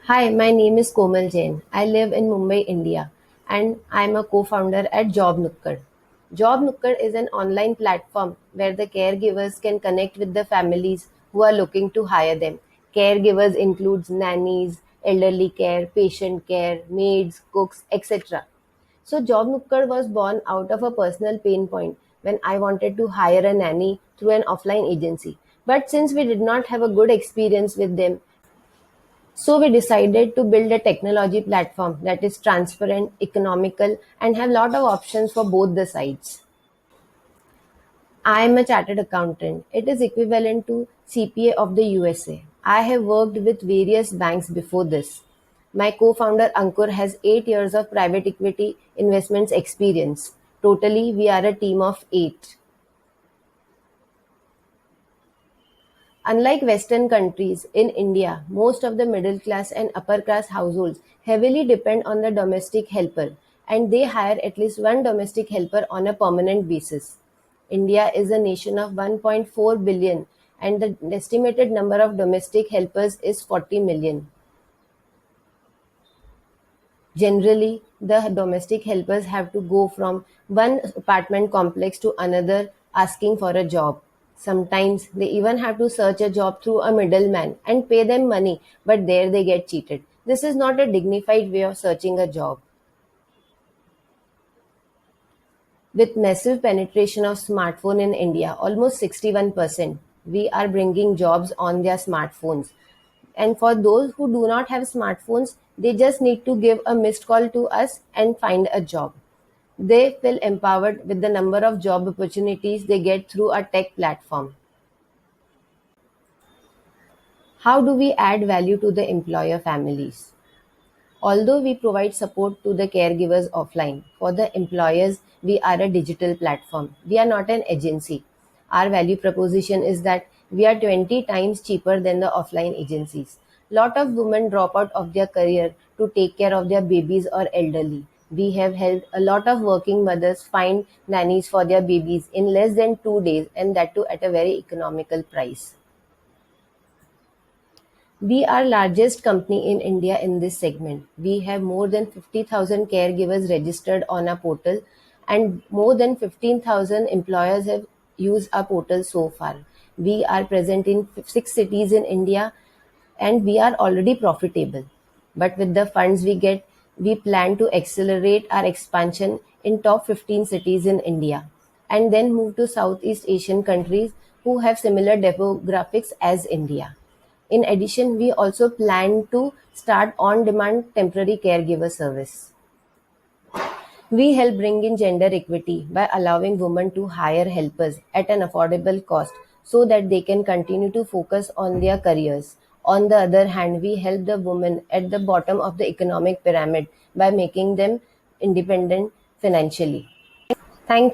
Hi, my name is Komal Jain. I live in Mumbai, India, and I'm a co-founder at Job Nukkad. Job Nukkad is an online platform where the caregivers can connect with the families who are looking to hire them. Caregivers includes nannies, elderly care, patient care, maids, cooks, etc. So Job Nukkad was born out of a personal pain point when I wanted to hire a nanny through an offline agency. But since we did not have a good experience with them, so we decided to build a technology platform that is transparent, economical, and have a lot of options for both the sides. I am a chartered accountant. It is equivalent to CPA of the USA. I have worked with various banks before this. My co-founder Ankur has 8 years of private equity investments experience. Totally, we are a team of 8. Unlike Western countries, in India, most of the middle class and upper class households heavily depend on the domestic helper, and they hire at least one domestic helper on a permanent basis. India is a nation of 1.4 billion, and the estimated number of domestic helpers is 40 million. Generally, the domestic helpers have to go from one apartment complex to another asking for a job. Sometimes they even have to search a job through a middleman and pay them money, but there they get cheated. This is not a dignified way of searching a job. With massive penetration of smartphone in India, almost 61%, we are bringing jobs on their smartphones. And for those who do not have smartphones, they just need to give a missed call to us and find a job. They feel empowered with the number of job opportunities they get through our tech platform. How do we add value to the employer families? Although we provide support to the caregivers offline, for the employers, we are a digital platform. We are not an agency. Our value proposition is that we are 20 times cheaper than the offline agencies. Lot of women drop out of their career to take care of their babies or elderly. We have helped a lot of working mothers find nannies for their babies in less than 2 days, and that too at a very economical price. We are largest company in India in this segment. We have more than 50,000 caregivers registered on our portal, and more than 15,000 employers have used our portal so far. We are present in 6 cities in India, and we are already profitable. But with the funds we get, we plan to accelerate our expansion in top 15 cities in India and then move to Southeast Asian countries who have similar demographics as India. In addition, we also plan to start on-demand temporary caregiver service. We help bring in gender equity by allowing women to hire helpers at an affordable cost so that they can continue to focus on their careers. On the other hand, we help the women at the bottom of the economic pyramid by making them independent financially. Thank